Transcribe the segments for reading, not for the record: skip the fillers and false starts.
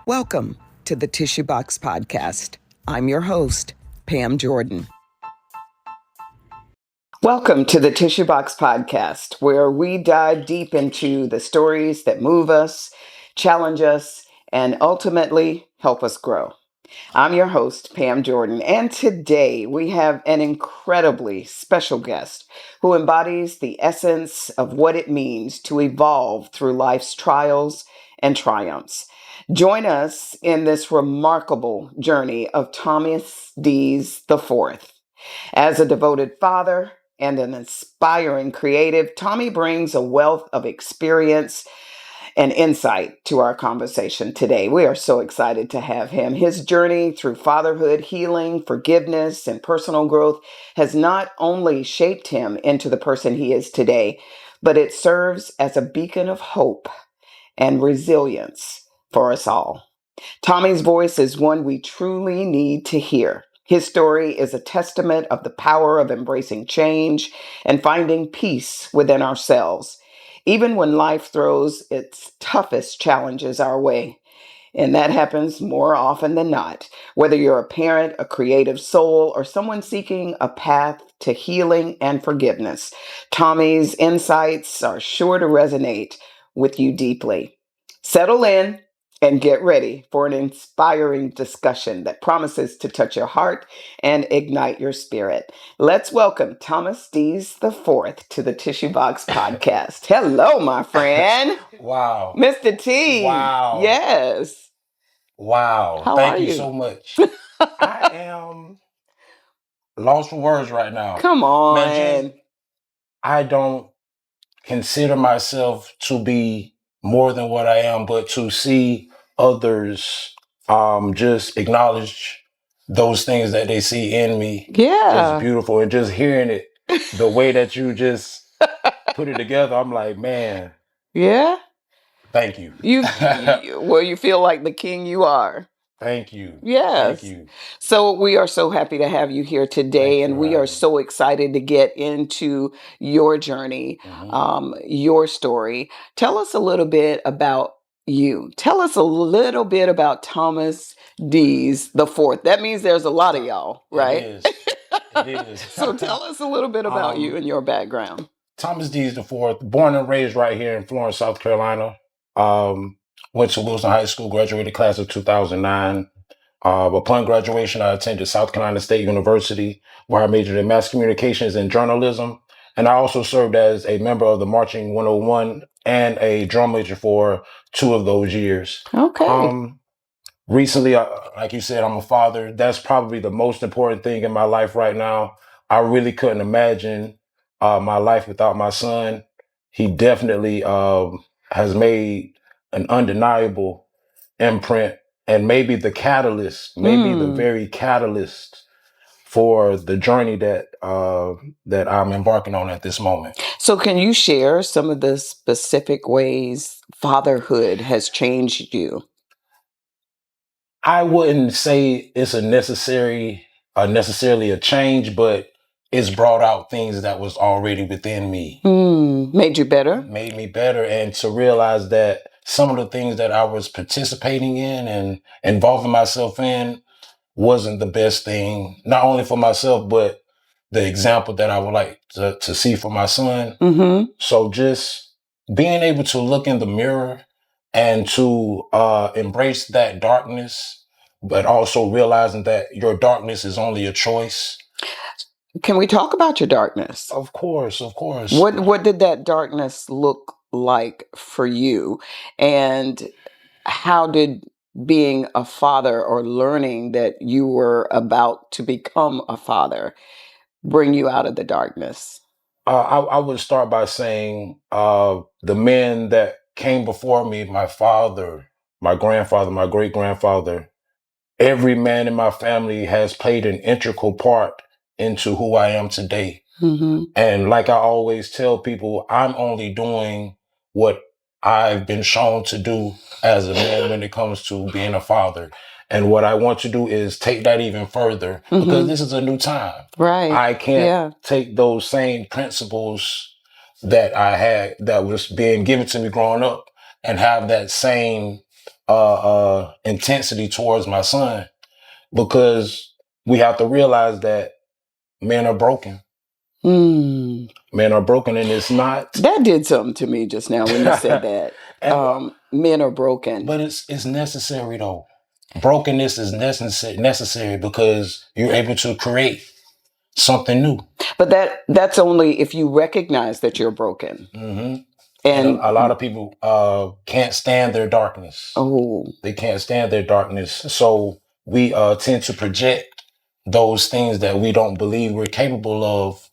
Welcome to the Tissue Box Podcast. I'm your host, Pam Jordan. Welcome to the Tissue Box Podcast, where we dive deep into the stories that move us, challenge us, and ultimately help us grow. I'm your host, Pam Jordan, and today we have an incredibly special guest who embodies the essence of what it means to evolve through life's trials and triumphs. Join us in this remarkable journey of Tommy Deas IV. As a devoted father and an inspiring creative, Tommy brings a wealth of experience and insight to our conversation today. We are so excited to have him. His journey through fatherhood, healing, forgiveness, and personal growth has not only shaped him into the person he is today, but it serves as a beacon of hope and resilience for us all. Tommy's voice is one we truly need to hear. His story is a testament of the power of embracing change and finding peace within ourselves, even when life throws its toughest challenges our way. And that happens more often than not. Whether you're a parent, a creative soul, or someone seeking a path to healing and forgiveness, Tommy's insights are sure to resonate with you deeply. Settle in and get ready for an inspiring discussion that promises to touch your heart and ignite your spirit. Let's welcome Tommy Deas IV to the Tissue Box Podcast. Hello, my friend. Wow. Mr. T. Wow. Yes. Wow. How Thank are you you? so much. I am lost for words right now. Come on. Man, I don't consider myself to be more than what I am, but to see others just acknowledge those things that they see in me Yeah. is beautiful. And just hearing it, the way that you just put it together, I'm like, man, Yeah. thank you. You feel like the king you are. Thank you. Yes. Thank you. So we are so happy to have you here today, and we are so excited to get into your journey, your story. Tell us a little bit about you. Tell us a little bit about Tommy Deas IV. That means there's a lot of y'all, right? It is. It is. So tell us a little bit about you and your background. Tommy Deas IV, born and raised right here in Florence, South Carolina. Went to Wilson High School, graduated class of 2009. Upon graduation, I attended South Carolina State University, where I majored in mass communications and journalism. And I also served as a member of the Marching 101 and a drum major for 2 of those years. Okay. Recently, like you said, I'm a father. That's probably the most important thing in my life right now. I really couldn't imagine my life without my son. He definitely has made an undeniable imprint, and maybe the catalyst, maybe the very catalyst for the journey that that I'm embarking on at this moment. So can you share some of the specific ways fatherhood has changed you? I wouldn't say it's necessarily a change, but it's brought out things that was already within me. Made you better? Made me better, and to realize that some of the things that I was participating in and involving myself in wasn't the best thing, not only for myself, but the example that I would like to see for my son. So just being able to look in the mirror and to embrace that darkness, but also realizing that your darkness is only a choice. Can we talk about your darkness? Of course, of course. What did that darkness look like for you? And how did being a father or learning that you were about to become a father bring you out of the darkness? I would start by saying the men that came before me, my father, my grandfather, my great-grandfather, every man in my family has played an integral part into who I am today. And like I always tell people, I'm only doing what I've been shown to do as a man when it comes to being a father. And what I want to do is take that even further because this is a new time. Right. I can't take those same principles that I had that was being given to me growing up and have that same intensity towards my son, because we have to realize that men are broken. Mm. Men are broken, and it's not. That did something to me just now when you said that. And, Men are broken. but it's necessary though. Brokenness is necessary because you're able to create something new. But that's only if you recognize that you're broken. Mm-hmm. And And a lot of people can't stand their darkness. oh, They can't stand their darkness. So we tend to project those things that we don't believe we're capable of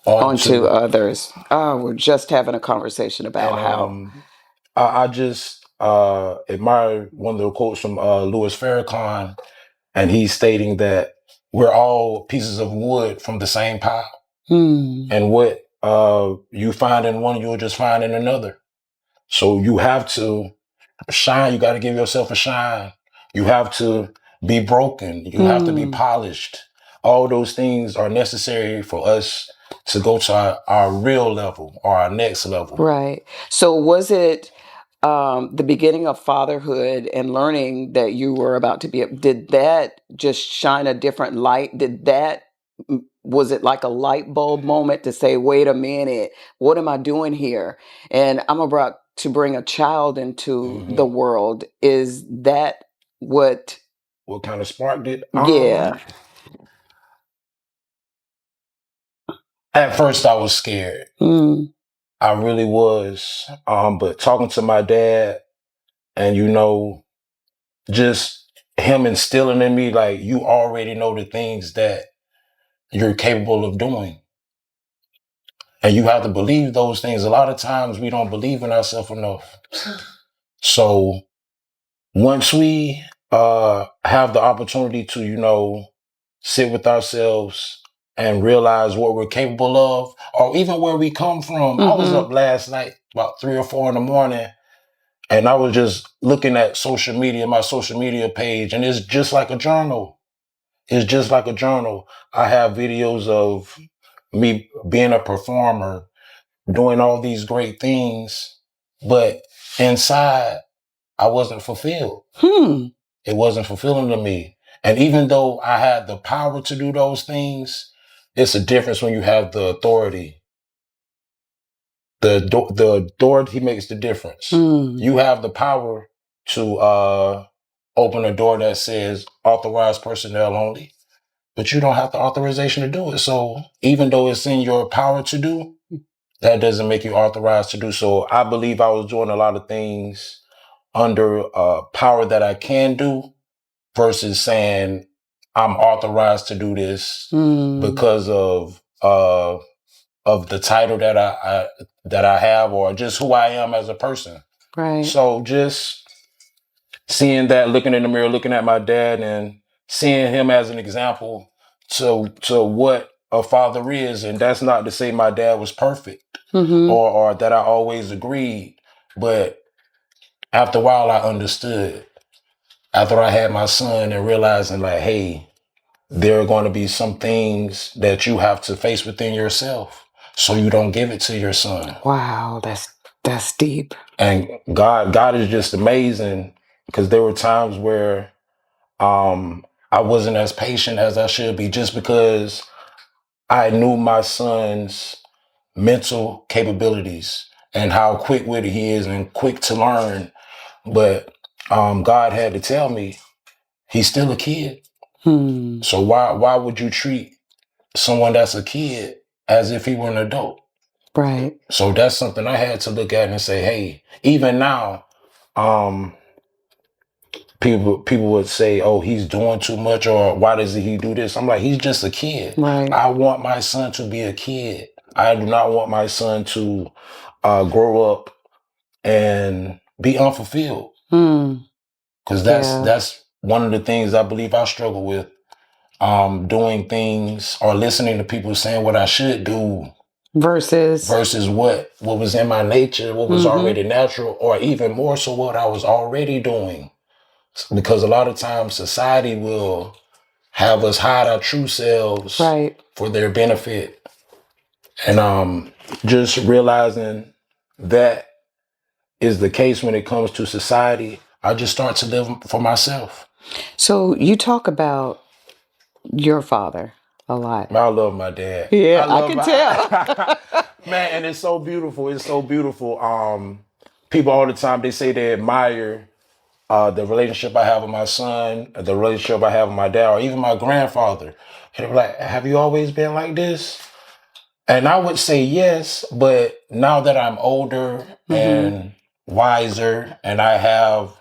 onto onto. others. Oh, we're just having a conversation about And how. I just admire one of the quotes from Louis Farrakhan, and he's stating that we're all pieces of wood from the same pile. Hmm. And what you find in one, you'll just find in another. So you have to shine. You got to give yourself a shine. You have to be broken. You have to be polished. All those things are necessary for us to go to our real level or our next level. Right. So was it the beginning of fatherhood and learning that you were about to be, did that just shine a different light? Was it like a light bulb moment to say, wait a minute, what am I doing here? And I'm about to bring a child into the world. Is that what? What kind of sparked it? Yeah. At first I was scared. Mm. I really was. But talking to my dad and, just him instilling in me, like, you already know the things that you're capable of doing. And you have to believe those things. A lot of times we don't believe in ourselves enough. So once we have the opportunity to, sit with ourselves and realize what we're capable of, or even where we come from. I was up last night about 3 or 4 in the morning, and I was just looking at my social media page, and it's just like a journal. It's just like a journal. I have videos of me being a performer, doing all these great things, but inside, I wasn't fulfilled. It wasn't fulfilling to me. And even though I had the power to do those things, it's a difference when you have the authority. The authority makes the difference. You have the power to open a door that says authorized personnel only, but you don't have the authorization to do it. So even though it's in your power to do, that doesn't make you authorized to do so. I believe I was doing a lot of things under power that I can do versus saying I'm authorized to do this because of the title that I have, or just who I am as a person. Right. So just seeing that, looking in the mirror, looking at my dad, and seeing him as an example to what a father is. And that's not to say my dad was perfect or that I always agreed, but after a while I understood. After I had my son and realizing, like, hey, there are going to be some things that you have to face within yourself so you don't give it to your son. Wow, that's deep. And God is just amazing, because there were times where I wasn't as patient as I should be, just because I knew my son's mental capabilities and how quick-witted he is and quick to learn. But God had to tell me, he's still a kid. So why would you treat someone that's a kid as if he were an adult? Right. So that's something I had to look at and say, hey, even now, people would say, oh, he's doing too much, or why does he do this? I'm like, he's just a kid. Right. I want my son to be a kid. I do not want my son to grow up and be unfulfilled. Because that's one of the things I believe I struggle with. Doing things or listening to people saying what I should do versus what was in my nature, what was already natural, or even more so what I was already doing. Because a lot of times society will have us hide our true selves for their benefit. And just realizing that is the case when it comes to society, I just start to live for myself. So you talk about your father a lot. I love my dad. Yeah, I I love can tell. man, and it's so beautiful. It's so beautiful. People all the time they say they admire the relationship I have with my son, the relationship I have with my dad, or even my grandfather. And they're like, "Have you always been like this?" And I would say yes, but now that I'm older and wiser, and I have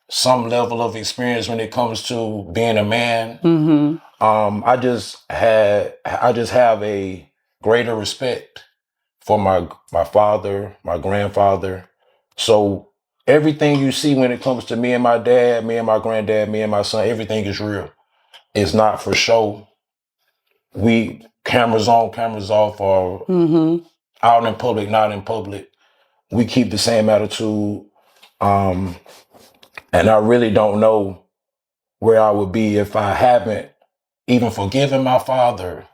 some level of experience when it comes to being a man, I just have a greater respect for my father, my grandfather. So everything you see when it comes to me and my dad, me and my granddad, me and my son, everything is real. It's not for show. We cameras on, cameras off, or out in public, not in public. We keep the same attitude. Um, and I really don't know where I would be if I haven't even forgiven my father.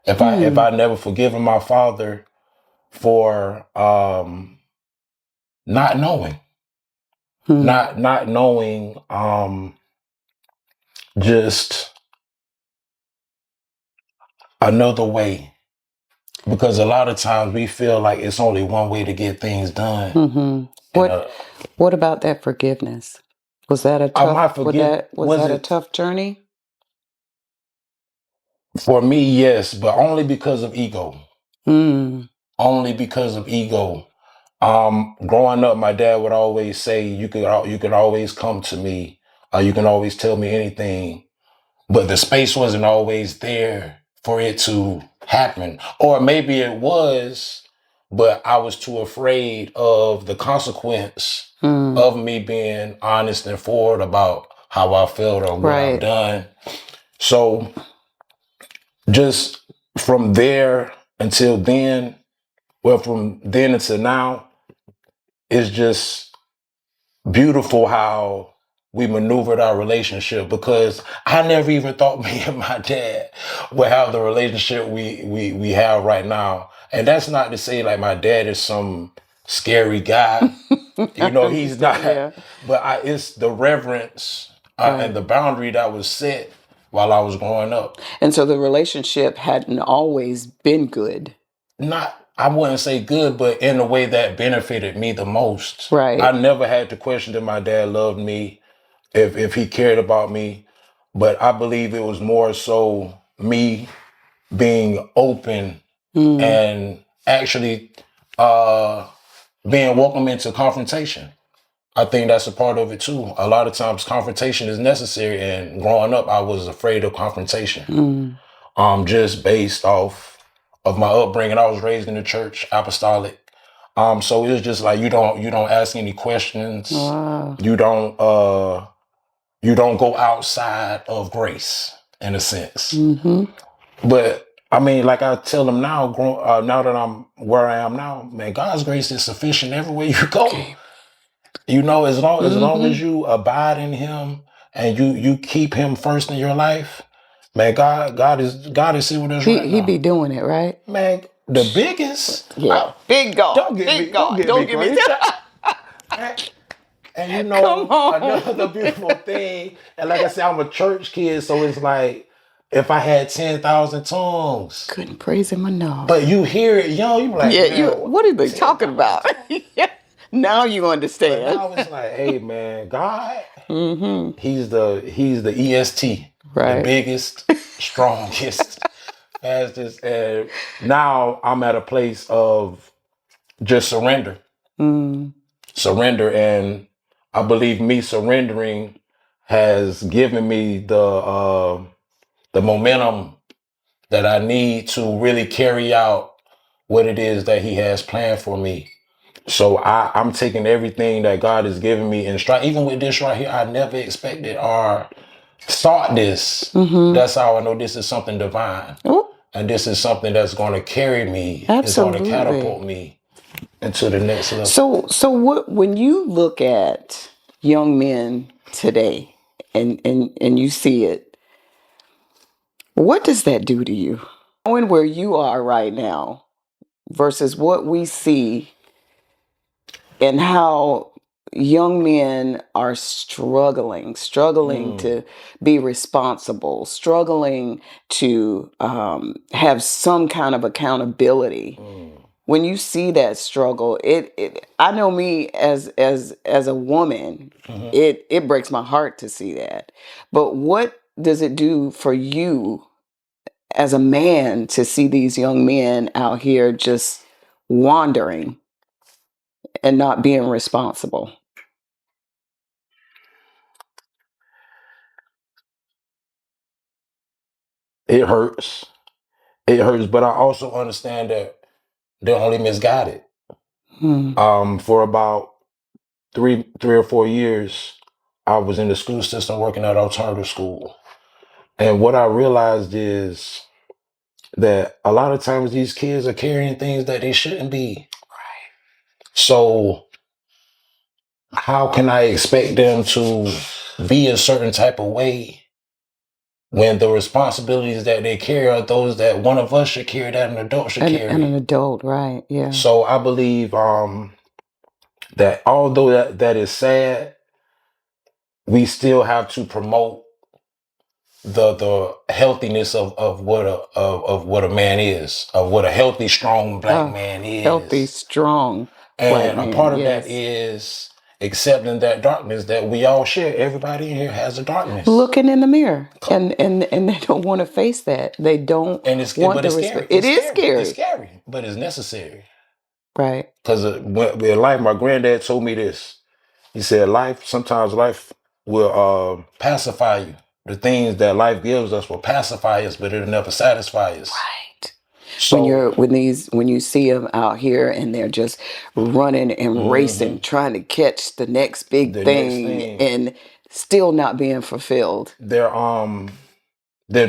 If I never forgiven my father for not knowing, not knowing just another way. Because a lot of times we feel like it's only one way to get things done. What about that forgiveness? Was that a tough was that a tough journey? For me, yes, but only because of ego. Only because of ego. Growing up, my dad would always say, you could always come to me, you can always tell me anything. But the space wasn't always there for it to happen. Or maybe it was, but I was too afraid of the consequence of me being honest and forward about how I felt or what I've done. So just from there until then, well, from then until now, it's just beautiful how we maneuvered our relationship, because I never even thought me and my dad would have the relationship we have right now. And that's not to say like my dad is some scary guy. You know, he's not. Yeah. But it's the reverence and the boundary that was set while I was growing up. And so the relationship hadn't always been good. I wouldn't say good, but in a way that benefited me the most. Right. I never had to question that my dad loved me, if he cared about me. But I believe it was more so me being open and actually being welcome into confrontation. I think that's a part of it too. A lot of times confrontation is necessary, and growing up I was afraid of confrontation. Just based off of my upbringing. I was raised in the church, apostolic. So it's just like you don't ask any questions. Wow. You don't go outside of grace in a sense. But I mean, like I tell them now, now that I'm where I am now, man, God's grace is sufficient everywhere you go. Okay. You know, as long as you abide in Him and you keep Him first in your life, man, God is sitting with us right now. He be doing it, right? Man, the biggest. Yeah. Big God. Don't get me. And you know, another beautiful thing, and like I said, I'm a church kid, so it's like, if I had 10,000 tongues. Couldn't praise Him enough. But you hear it, yo, you like, yeah, what are they talking about? Now you understand. But now it's like, hey man, God, He's the EST, right? The biggest, strongest, fastest. And now I'm at a place of just surrender. Surrender. And I believe me surrendering has given me the momentum that I need to really carry out what it is that He has planned for me. So I'm taking everything that God has given me and stride. Even with this right here, I never expected or thought this. That's how I know this is something divine. Ooh. And this is something that's going to carry me. Absolutely. It's going to catapult me into the next level. So what, when you look at young men today and you see it, what does that do to you? Knowing where you are right now versus what we see and how young men are struggling to be responsible, struggling to have some kind of accountability. When you see that struggle, I know me as a woman, it breaks my heart to see that. But what does it do for you as a man to see these young men out here just wandering and not being responsible? It hurts. It hurts, but I also understand that they're only misguided. For about three or 4 years, I was in the school system working at alternative school. And what I realized is that a lot of times these kids are carrying things that they shouldn't be. So how can I expect them to be a certain type of way when the responsibilities that they carry are those that one of us should carry, that an adult should carry? And an adult, right? Yeah. So I believe that although that is sad, we still have to promote the healthiness of what a man is, of what a healthy, strong black man is. Healthy, strong black man. And a part of yes. that is accepting that darkness that we all share. Everybody in here has a darkness. Looking in the mirror, and they don't want to face that. They don't want to respect. It is scary. It's scary, but it's necessary. Right. Because in life, my granddad told me this. He said, sometimes life will pacify you. The things that life gives us will pacify us, but it'll never satisfy us. Right. So when you see them out here and they're just running and racing, trying to catch the next big thing, and still not being fulfilled. They're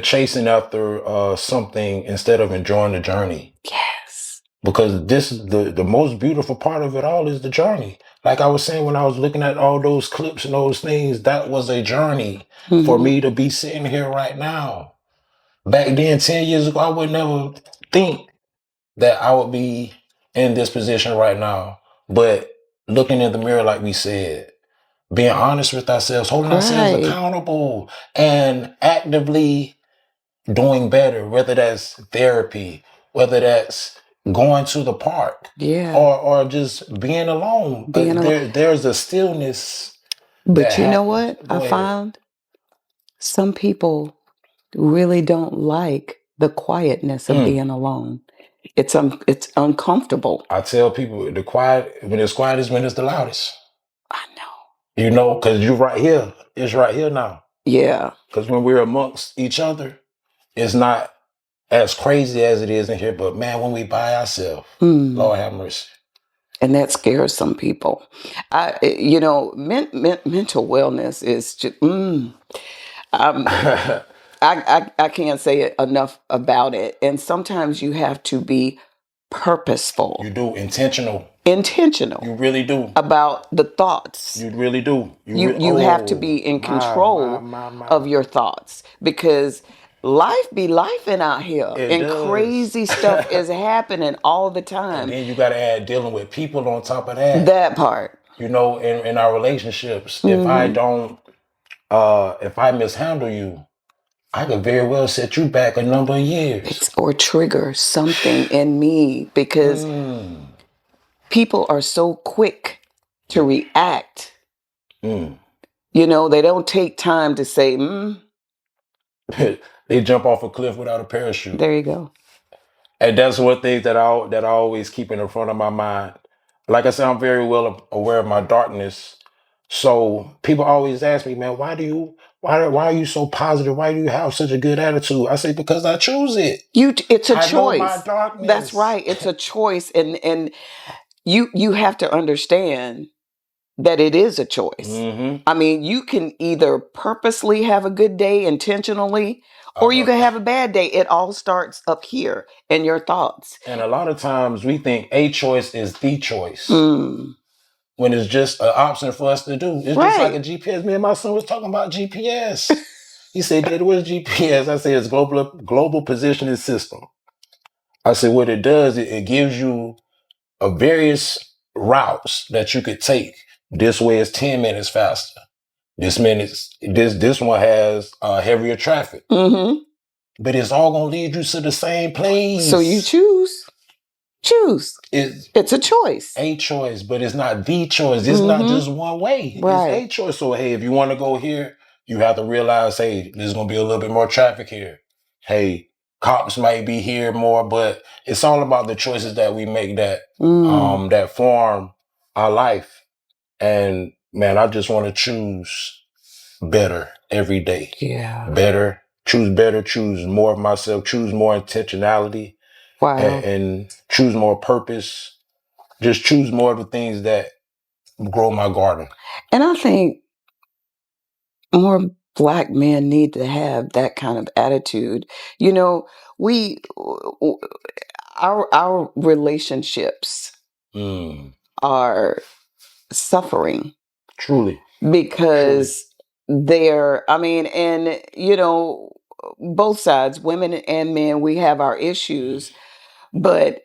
chasing after something instead of enjoying the journey. Yes. Because this is the most beautiful part of it all is the journey. Like I was saying, when I was looking at all those clips and those things, that was a journey for me to be sitting here right now. Back then, 10 years ago, I would never think that I would be in this position right now. But looking in the mirror, like we said, being honest with ourselves, holding ourselves accountable, and actively doing better, whether that's therapy, whether that's going to the park, or just being alone. There's a stillness. But you know what I found? Some people really don't like the quietness of being alone. It's uncomfortable. I tell people when it's quiet is when it's the loudest. I know. Because you're right here. It's right here now. Yeah. Because when we're amongst each other, it's not as crazy as it is in here. But man, when we by ourselves, Lord have mercy. And that scares some people. Mental wellness is just, I can't say it enough about it. And sometimes you have to be purposeful. You do. Intentional. You really do. About the thoughts. You really do. You have to be in control of your thoughts, because life be lifing out here, crazy stuff is happening all the time. And then you got to add dealing with people on top of that. That part. In our relationships, if I mishandle you, I could very well set you back a number of years. Or trigger something in me, because people are so quick to react. They don't take time to say, They jump off a cliff without a parachute. There you go. And that's one thing that I always keep in the front of my mind. Like I said, I'm very well aware of my darkness. So people always ask me, man, why are you so positive? Why do you have such a good attitude? I say, because I choose it. It's a choice. I know my darkness. That's right. It's a choice. And you have to understand that it is a choice. I mean, you can either purposely have a good day intentionally, or you can have a bad day. It all starts up here in your thoughts. And a lot of times we think a choice is the choice. When it's just an option for us to do. It's just like a GPS. Me and my son was talking about GPS. He said, Dad, what is GPS? I said, it's global positioning system. I said, what it does, it gives you various routes that you could take This way is 10 minutes faster. This one has heavier traffic. Mm-hmm. But it's all gonna lead you to the same place. So you choose. It's a choice. A choice, but it's not the choice. It's not just one way. Right. It's a choice. So hey, if you want to go here, you have to realize, hey, there's gonna be a little bit more traffic here. Hey, cops might be here more, but it's all about the choices that we make that that form our life. And man, I just want to choose better every day. Yeah. Better, choose more of myself, choose more intentionality. Wow. And choose more purpose. Just choose more of the things that grow my garden. And I think more Black men need to have that kind of attitude. You know, our relationships are suffering. Truly. Because they're, I mean, and, you know, both sides, women and men, we have our issues. But,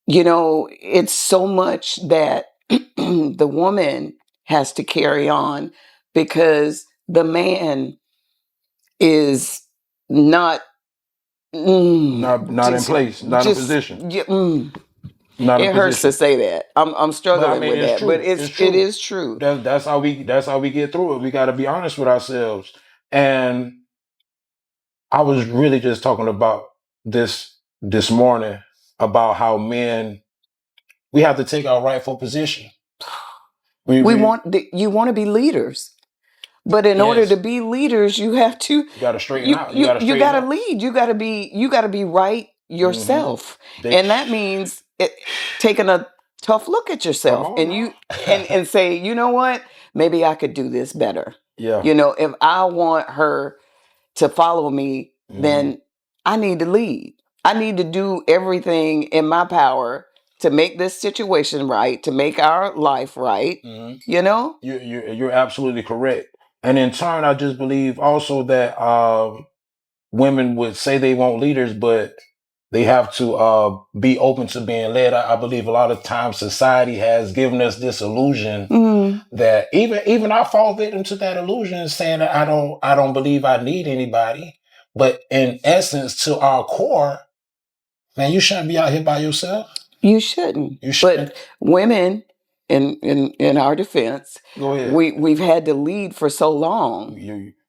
you know, it's so much that the woman has to carry on because the man is not not in place, not in position. Not in it hurts position. to say that. I'm struggling with that, true. but it is true. That's how we get through it. We got to be honest with ourselves. And I was really just talking about this morning about how men, we have to take our rightful position. You want to be leaders. But in order to be leaders, you have to. You got to straighten out. You got to lead. You got to be right yourself, and that means taking a tough look at yourself, and and say, you know what, maybe I could do this better. Yeah. You know, if I want her to follow me, then I need to lead. I need to do everything in my power to make this situation right, to make our life right. You know, you're absolutely correct. And in turn, I just believe also that women would say they want leaders, but they have to be open to being led. I believe a lot of times society has given us this illusion that even I fall victim to that illusion, saying that I don't believe I need anybody. But in essence, to our core, man, you shouldn't be out here by yourself. You shouldn't. But women, in our defense, go ahead. We've had to lead for so long.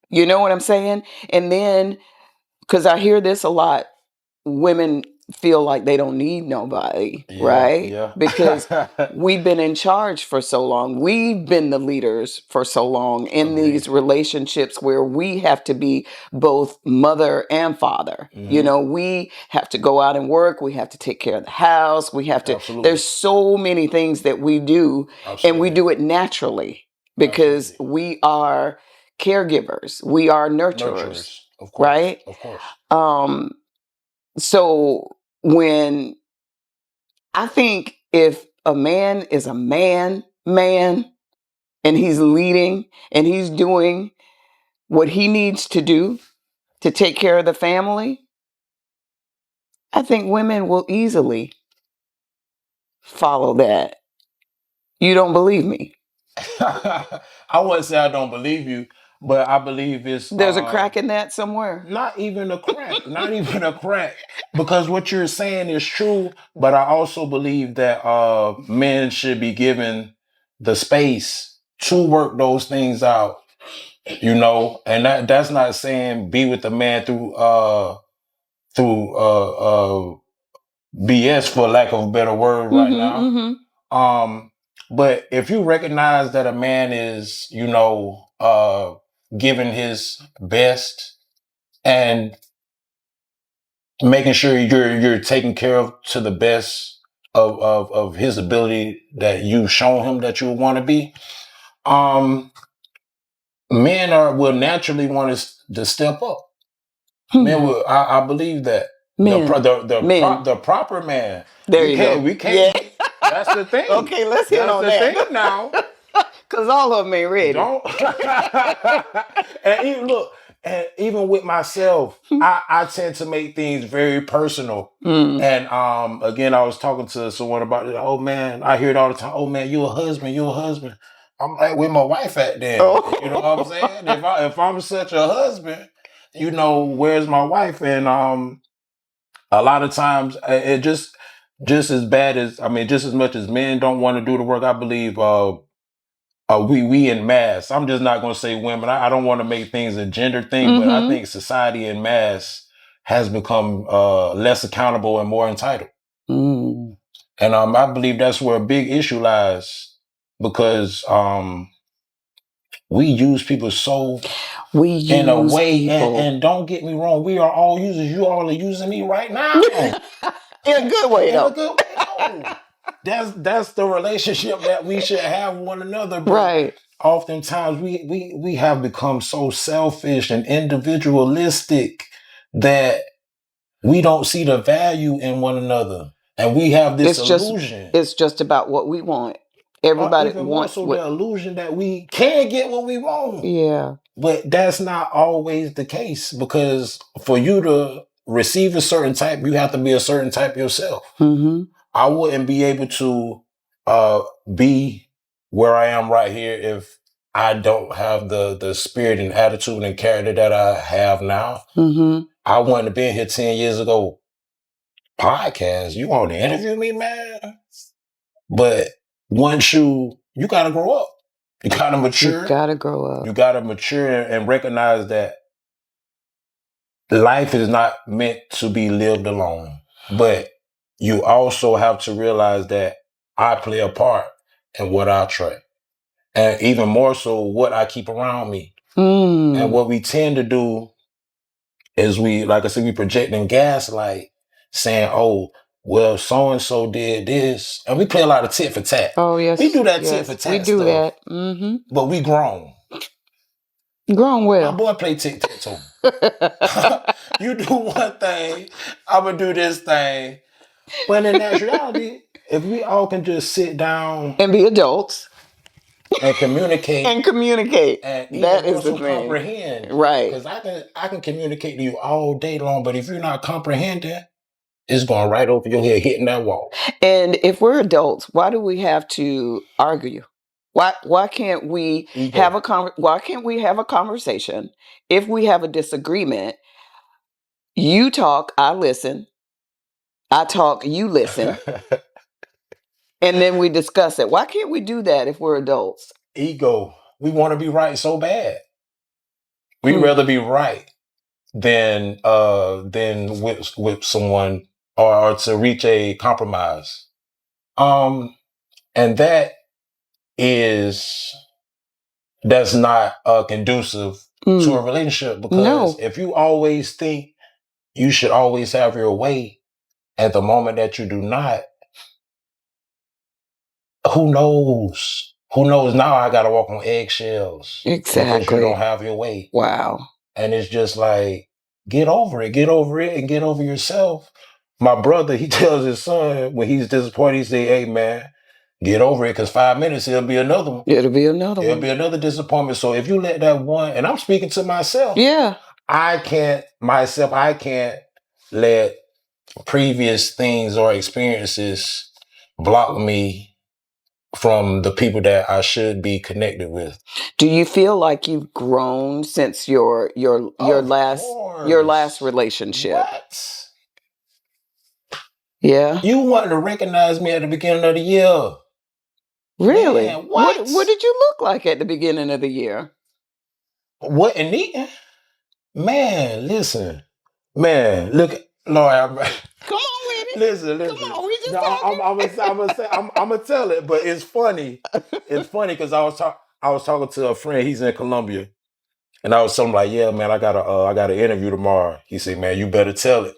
You know what I'm saying? And then, because I hear this a lot, women feel like they don't need nobody, right? Yeah. Because we've been in charge for so long. We've been the leaders for so long in these relationships where we have to be both mother and father. You know, we have to go out and work. We have to take care of the house. We have to, there's so many things that we do, and we do it naturally because we are caregivers. We are nurturers. Of course, right? Of course. So when I think if a man is a man, and he's leading and he's doing what he needs to do to take care of the family, I think women will easily follow that. You don't believe me? I wouldn't say I don't believe you, but I believe there's a crack in that somewhere. Not even a crack. Not even a crack. Because what you're saying is true, but I also believe that men should be given the space to work those things out. You know, and that's not saying be with the man through BS, for lack of a better word, right now. But if you recognize that a man is, you know, giving his best and making sure you're taken care of to the best of his ability that you've shown him that you want to be, men will naturally want to step up. Men will, I believe that. The proper man. There you go. We can't. Yeah. That's the thing. Okay, let's hit on that. That's the thing now. Because all of them ain't ready. Don't. And even with myself, I tend to make things very personal. And again, I was talking to someone about it. Oh man, I hear it all the time. Oh man, you're a husband. I'm like, where my wife at then? Oh. You know what I'm saying? If I'm such a husband, where's my wife? And a lot of times it just as bad as just as much as men don't want to do the work. I believe we in mass. I'm just not going to say women. I don't want to make things a gender thing, but I think society in mass has become less accountable and more entitled. Mm. And I believe that's where a big issue lies, because we use people in a way, and don't get me wrong, we are all users. You all are using me right now. In a good way, though. In a good way, no. That's the relationship that we should have with one another. But right. Oftentimes we have become so selfish and individualistic that we don't see the value in one another. And we have this illusion. It's just about what we want. Everybody even wants more so the illusion that we can get what we want. Yeah. But that's not always the case, because for you to receive a certain type, you have to be a certain type yourself. Mm-hmm. I wouldn't be able to be where I am right here if I don't have the spirit and attitude and character that I have now. Mm-hmm. I wouldn't have been here 10 years ago. Podcast, you want to interview me, man? But once you got to grow up. You got to mature. You got to grow up. You got to mature and recognize that life is not meant to be lived alone. But you also have to realize that I play a part in what I attract. And even more so, what I keep around me. Mm. And what we tend to do is we project and gaslight, saying, oh, well, so-and-so did this. And we play a lot of tit for tat. Oh, yes. We do that tit for tat. We do stuff, that. Mm-hmm. But we grown. Grown well. My boy play tic-tac-toe. You do one thing, I'm going to do this thing. But in actuality, if we all can just sit down and be adults and communicate and that is the thing. Comprehend, right? Because I can communicate to you all day long, but if you're not comprehending, it's going right over your head, hitting that wall. And if we're adults, why do we have to argue? Why can't we have a conversation? If we have a disagreement, you talk, I listen. I talk, you listen. And then we discuss it. Why can't we do that if we're adults? Ego. We want to be right so bad. We'd rather be right than with someone or to reach a compromise. And that's not conducive to a relationship, because if you always think you should always have your way, at the moment that you do not, who knows? Who knows? Now I got to walk on eggshells. Exactly. Because you don't have your way. Wow. And it's just like, get over it, and get over yourself. My brother, he tells his son when he's disappointed, he say, hey, man, get over it, because 5 minutes, it'll be another one. It'll be another disappointment. So if you let that one, and I'm speaking to myself. Yeah. I can't let previous things or experiences block me from the people that I should be connected with. Do you feel like you've grown since your last relationship? What? Yeah. You wanted to recognize me at the beginning of the year. Really? Man, what? What did you look like at the beginning of the year? What in eating? Man, listen. Man, look, Lord. Come on with it. Listen. Come on, we just talking. I'm gonna tell it, but it's funny. It's funny because I was talking to a friend. He's in Colombia, and I was telling him like, "Yeah, man, I got an interview tomorrow." He said, "Man, you better tell it."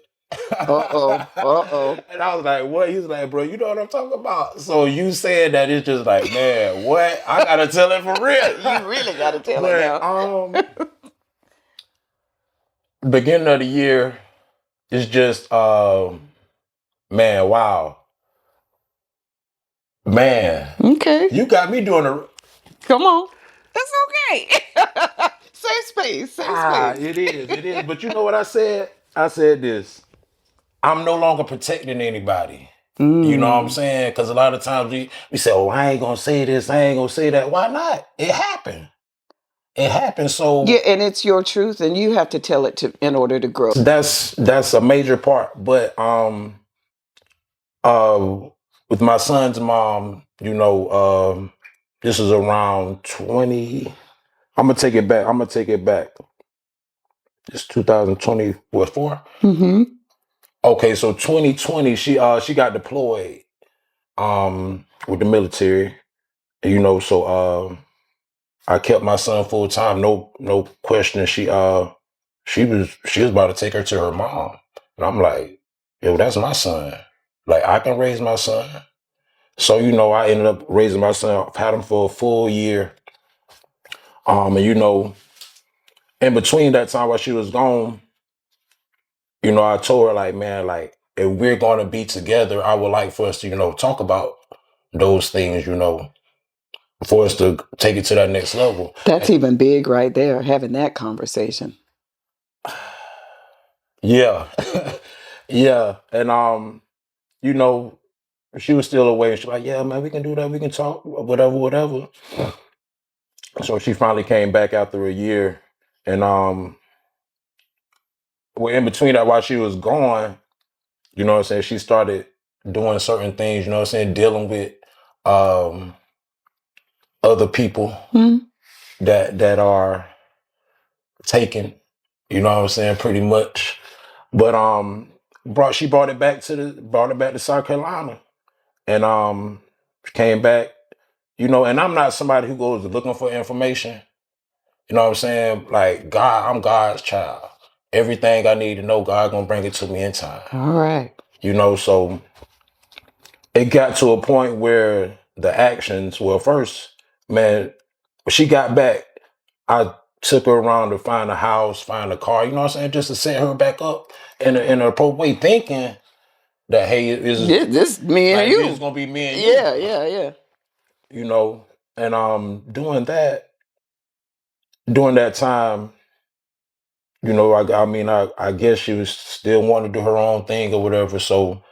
Uh-oh. And I was like, "What?" He was like, "Bro, you know what I'm talking about." So you said that, it's just like, man, what? I gotta tell it for real. You really gotta tell it now. Beginning of the year is just man, wow. Man. Okay. You got me doing a... Come on. That's okay. Safe space. It is. But you know what I said? I said this. I'm no longer protecting anybody. You know what I'm saying? Because a lot of times we say, oh, I ain't gonna say this, I ain't gonna say that. Why not? It happened. It happened. So Yeah, and it's your truth, and you have to tell it to in order to grow. that's a major part. But with my son's mom, this is around 20. I'm gonna take it back. It's 2020, what, 4? Mm-hmm. Okay, so 2020, she got deployed with the military. So I kept my son full time, no question. She was about to take her to her mom. And I'm like, yo, that's my son. Like, I can raise my son. So, I ended up raising my son. I've had him for a full year. And in between that time while she was gone, I told her, like, man, like, if we're gonna be together, I would like for us to, talk about those things, for us to take it to that next level. That's even big right there, having that conversation. Yeah. Yeah. And she was still away. She's like, yeah, man, we can do that. We can talk, whatever. So she finally came back after a year. And well, in between that, while she was gone, what I'm saying, she started doing certain things, what I'm saying, dealing with other people that are taken, what I'm saying, pretty much. But she brought it back to South Carolina. And came back, and I'm not somebody who goes looking for information. You know what I'm saying? Like, God, I'm God's child. Everything I need to know, God gonna bring it to me in time. All right. So it got to a point where the actions, well, first, man, when she got back, I took her around to find a house, find a car, you know what I'm saying? Just to set her back up in an appropriate way, thinking that, hey, This me and like, you. this is gonna be me and Yeah, you. yeah. And during that time, I guess she was still wanting to do her own thing or whatever. So,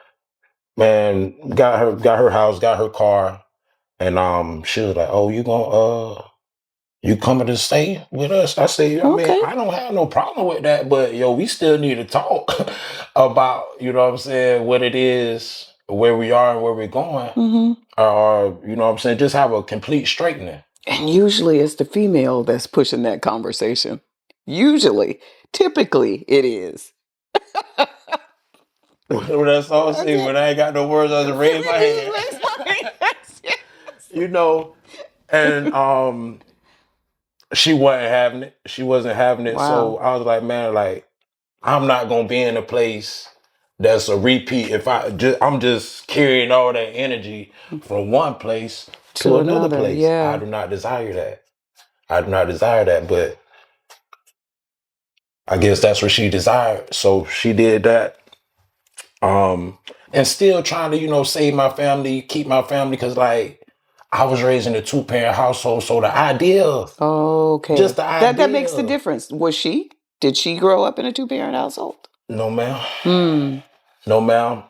man, got her house, got her car, and she was like, "Oh, you coming to stay with us?" I said, Okay. I don't have no problem with that, but yo, we still need to talk about, what I'm saying, what it is, where we are and where we're going. Or, what I'm saying, just have a complete straightening. And usually it's the female that's pushing that conversation. Usually, typically it is. When I saw see, when I ain't got no words, I just raise my hand. Raise my hand. Yes. And she wasn't having it. She wasn't having it. So Wow. I was like, man, like, I'm not gonna be in a place that's a repeat. If I'm just carrying all that energy from one place to To another another, place. I yeah. do not desire that. But I guess that's what she desired. So she did that. And still trying to, save my family, keep my family, because, like, I was raised in a 2-parent household. So the idea, Okay. just the That makes the idea. difference. Did she grow up in a 2-parent household? No, ma'am. No, ma'am.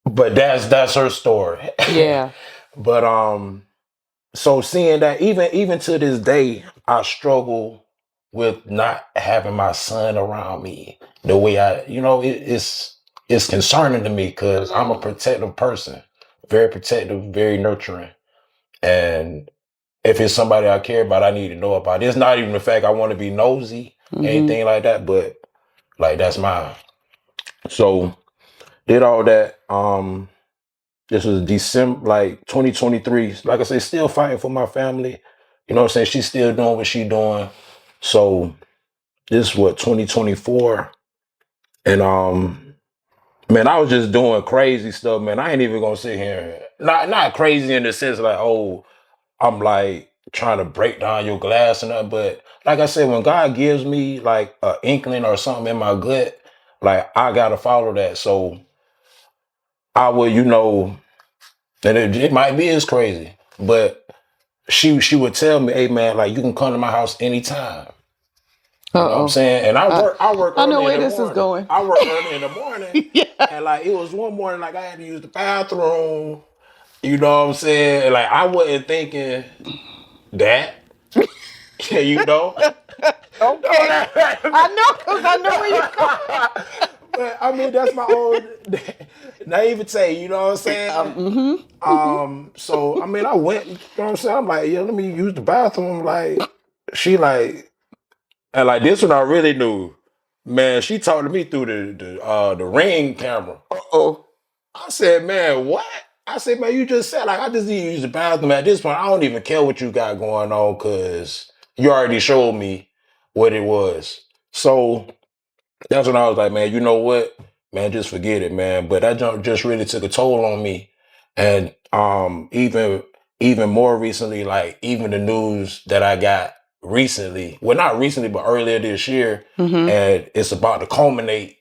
But that's her story. Yeah. But so seeing that, even to this day, I struggle with not having my son around me the way it's concerning to me, because I'm a protective person, very protective, very nurturing. And if it's somebody I care about, I need to know about it. It's not even the fact I want to be nosy, anything like that, but like, that's mine. So did all that. This was December, like 2023. Like I said, still fighting for my family. You know what I'm saying? She's still doing what she's doing. So this is what, 2024. And man, I was just doing crazy stuff, man. I ain't even gonna sit here. Not crazy in the sense like, oh, I'm like trying to break down your glass and that. But like I said, when God gives me like an inkling or something in my gut, like, I gotta follow that. So I would, and it might be as crazy, but she would tell me, hey, man, like, you can come to my house anytime. You know what I'm Uh-oh. saying? And I, I work I know early in where the this is morning. going. I work early in the morning. Yeah. And like it was one morning, like I had to use the bathroom. You know what I'm saying? And like I wasn't thinking that. You know? Okay. I know, because I know where you're going. But I mean that's my own naivete, you know what I'm saying? So I mean I went, you know what I'm saying? I'm like, yeah, let me use the bathroom. Like she like and like this one I really knew. Man, she talked to me through the ring camera. Uh-oh. I said, man, what? I said, man, you just said like I just need to use the bathroom. At this point, I don't even care what you got going on because you already showed me what it was. So that's when I was like, man, you know what? Man, just forget it, man. But that jump just really took a toll on me. And even more recently, like even the news that I got recently, well, not recently, but earlier this year, Mm-hmm. and it's about to culminate.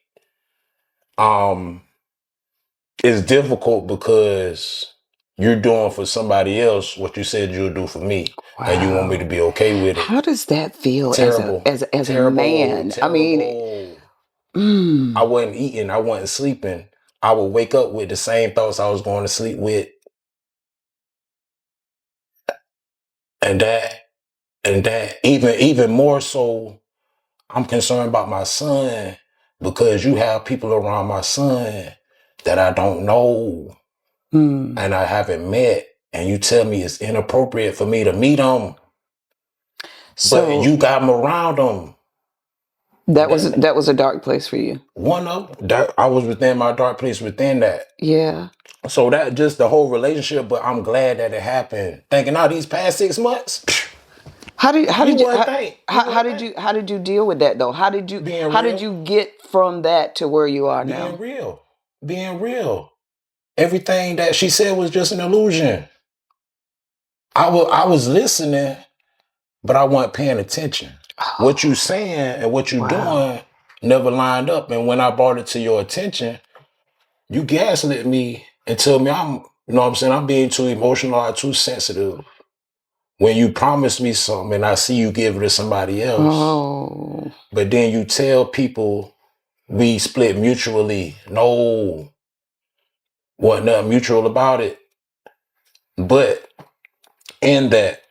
It's difficult because you're doing for somebody else what you said you'll do for me, and you want me to Wow. be okay with it. How does that feel as a Terrible, as a terrible, man? I mean, terrible. I mm, wasn't eating, I wasn't sleeping. I would wake up with the same thoughts I was going to sleep with, and that even more so. I'm concerned about my son because you have people around my son that I don't know mm. and I haven't met, and you tell me it's inappropriate for me to meet them, but So you got them around them. That that was a dark place for you. one of that I was within my dark place within that. Yeah. So that just the whole relationship, but I'm glad that it happened. Thinking out these past 6 months, How you did you wouldn't think. You wouldn't think. how did you deal with that though? Being How did real, you get from that to where you are being now? real, being real. Everything that she said was just an illusion. I was listening, but I wasn't paying attention. What you Oh, saying and what you wow. doing never lined up. And when I brought it to your attention, you gaslit me and tell me you know what I'm saying, I'm being too emotional or too sensitive. When you promise me something and I see you give it to somebody else, Oh. but then you tell people we split mutually. No, wasn't nothing mutual about it. But in that,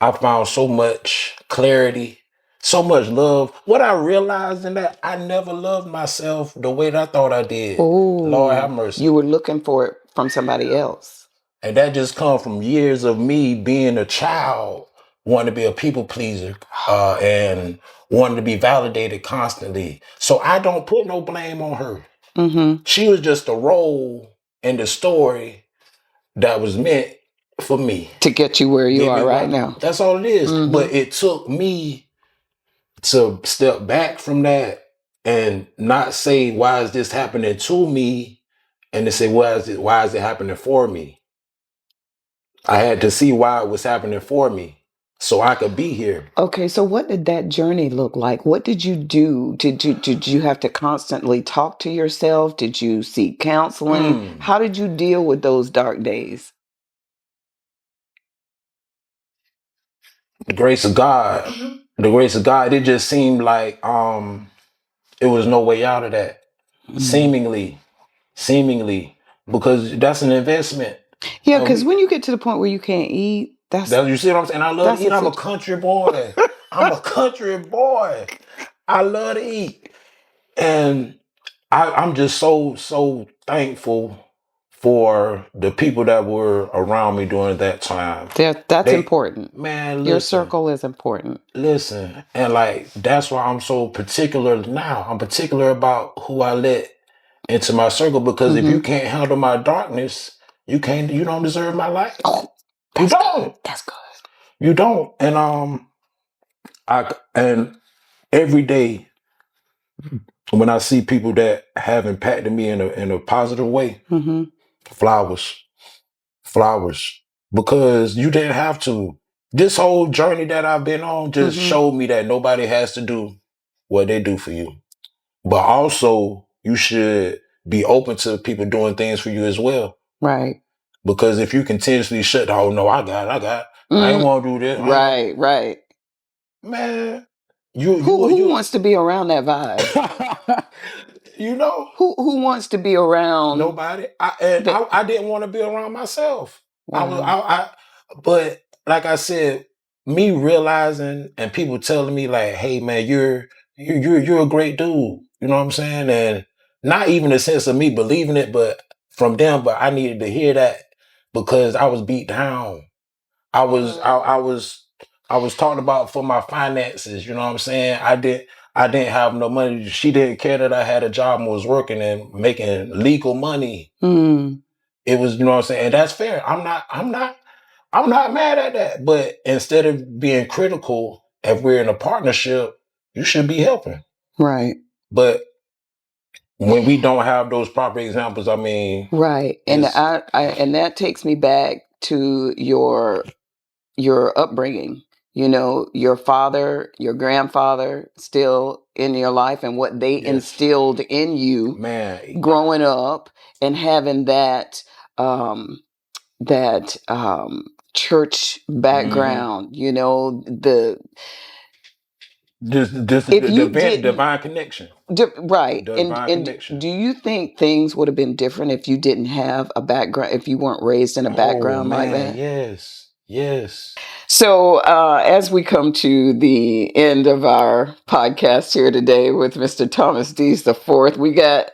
I found so much clarity, so much love. What I realized in that, I never loved myself the way that I thought I did. Lord have Oh, you mercy. were looking for it from somebody else. And that just come from years of me being a child, wanting to be a people pleaser, and wanting to be validated constantly. So I don't put no blame on her. Mm-hmm. She was just a role in the story that was meant for me. To get you where you Get me are right right. now. That's all it is. Mm-hmm. But it took me to step back from that and not say, why is this happening to me? And to say, why is it happening for me? I had to see why it was happening for me so I could be here. Okay, so what did that journey look like? What did you do? Did you have to constantly talk to yourself? Did you seek counseling? Mm, How did you deal with those dark days? the grace of God. The grace of God, it just seemed like it was no way out of that. Mm. Seemingly, because that's an investment. Yeah, And because we when you get to the point where you can't eat, that you see what I'm saying? I love to that's eat. a I'm a situation. country boy. I'm a country boy. I love to eat. And I'm just so thankful for the people that were around me during that time. That's They, important. man, Your circle is important. listen, and like that's why I'm so particular now. I'm particular about who I let into my circle because if you Mm-hmm. can't handle my darkness, you don't deserve my light. Oh, You that's good. don't. That's good. You don't. And every day when I see people that have impacted me in a positive way, Mm-hmm. flowers, flowers, because you didn't have to. This whole journey that I've been on just Mm-hmm. showed me that nobody has to do what they do for you. But also, you should be open to people doing things for you as well. Right. Because if you continuously shut, oh no, I ain't Mm, want to do this. I ain't want, right. Right. man. Who wants to be around that vibe? You know, Who wants to be around nobody. the I didn't want to be around myself. wow. But like I said, me realizing and people telling me like, "Hey, man, you're a great dude." You know what I'm saying? And not even a sense of me believing it, but from them. But I needed to hear that because I was beat down. I was talked about for my finances. You know what I'm saying? I didn't have no money. She didn't care that I had a job and was working and making legal money. Mm, It was, you know what I'm saying? And that's fair. I'm not mad at that. But instead of being critical, if we're in a partnership, you should be helping. right. But when we don't have those proper examples, I mean, Right. And it's and that takes me back to your upbringing. You know, your father, your grandfather still in your life and what they yes, instilled in you man. growing up and having that church Mhm. background, you know, the Just if you the didn't divine connection. right. Divine And connection. do you think things would have been different if you didn't have a background, if you weren't raised in a Oh background like man, that? yes. Yes. So, as we come to the end of our podcast here today with Mr. Thomas Deas the IV, we got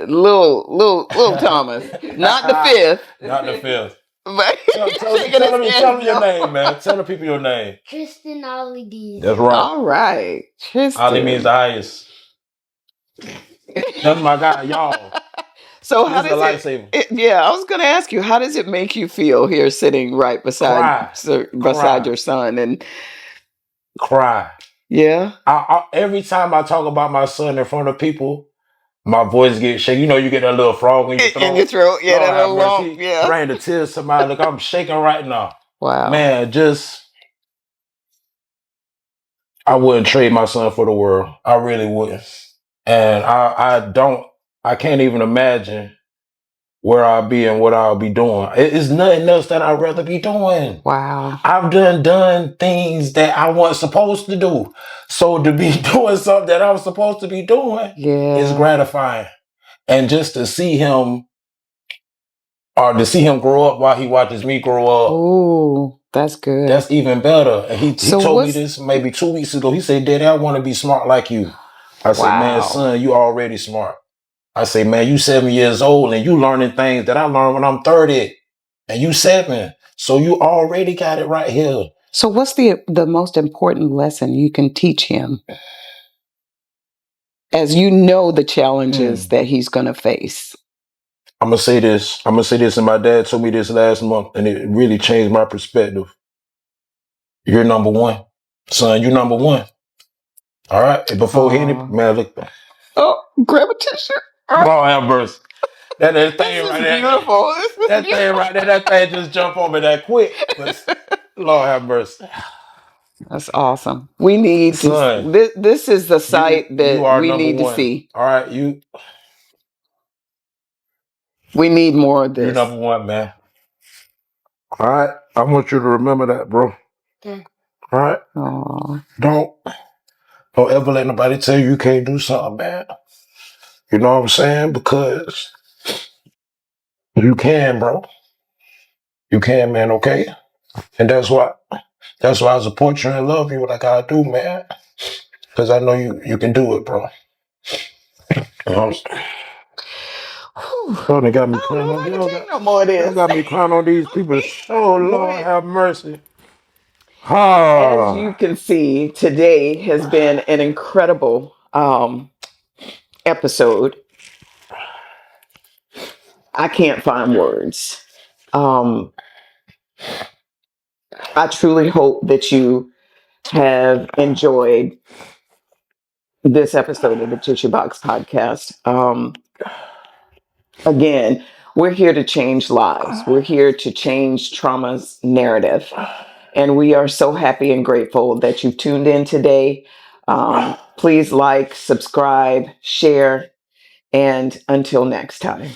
little Thomas, not the fifth, Not the fifth. but Tell, he's tell, shaking his tell head them your no. name, man. Tell the people your name. Tristan Ollie Deas. That's right. All right, Ali means the Tristan. highest. That's my guy, y'all. So, This how is the does lifesaver. yeah, I was going to ask you, how does it make you feel here, sitting right Cry. beside Cry. your son? And Cry. yeah, Every time I talk about my son in front of people, my voice gets shaky. You know, you get that little frog in your throat. in your throat, yeah, Lord that have little lump, mercy. yeah. Bring the tears to my look. I'm shaking right now. Wow. Man, I wouldn't trade my son for the world. I really wouldn't. And I can't even imagine where I'll be and what I'll be doing. It's nothing else that I'd rather be doing. Wow. I've done things that I wasn't supposed to do. So to be doing something that I was supposed to be doing is Yeah. gratifying. And just to see him or to see him grow up while he watches me grow up, Oh, that's good. that's even better. And he So told me what's this maybe 2 weeks ago. He said, Daddy, I want to be smart like you. I say, man, wow. son, you already smart. I say, man, you 7 years old and you learning things that I learned when I'm 30 and you 7. So you already got it right here. So what's the most important lesson you can teach him as you know the challenges that he's going to face? I'm going to say this. And my dad told me this last month and it really changed my perspective. You're number one. Son, you're number one. All right. Before man, look. Oh, grab a tissue. Lord have mercy. That thing This right is there. beautiful. This is That thing right there, that thing just jump on me that quick. But Lord have mercy. That's awesome. We need Son, to. This is the sight that you are we number need to one. see. All right, We need more of you're this. number one, man. All right, I want you to remember that, bro. Okay. All right, Aw. don't ever let nobody tell you can't do something, man. You know what I'm saying? Because you can, bro. You can, man. Okay, and that's why I support you and love you like I do, man. Because I know you can do it, bro. You know what I'm saying? Oh, they got me I don't crying know if on I can y'all. take no more of Y'all this. got me crying on these people. Oh, Lord, Wait. have mercy. As you can see, today has been an incredible episode. I can't find words. Um, I truly hope that you have enjoyed this episode of the Tissue Box Podcast. Again, we're here to change lives. We're here to change trauma's narrative. And we are so happy and grateful that you tuned in today. Please like, subscribe, share, and until next time.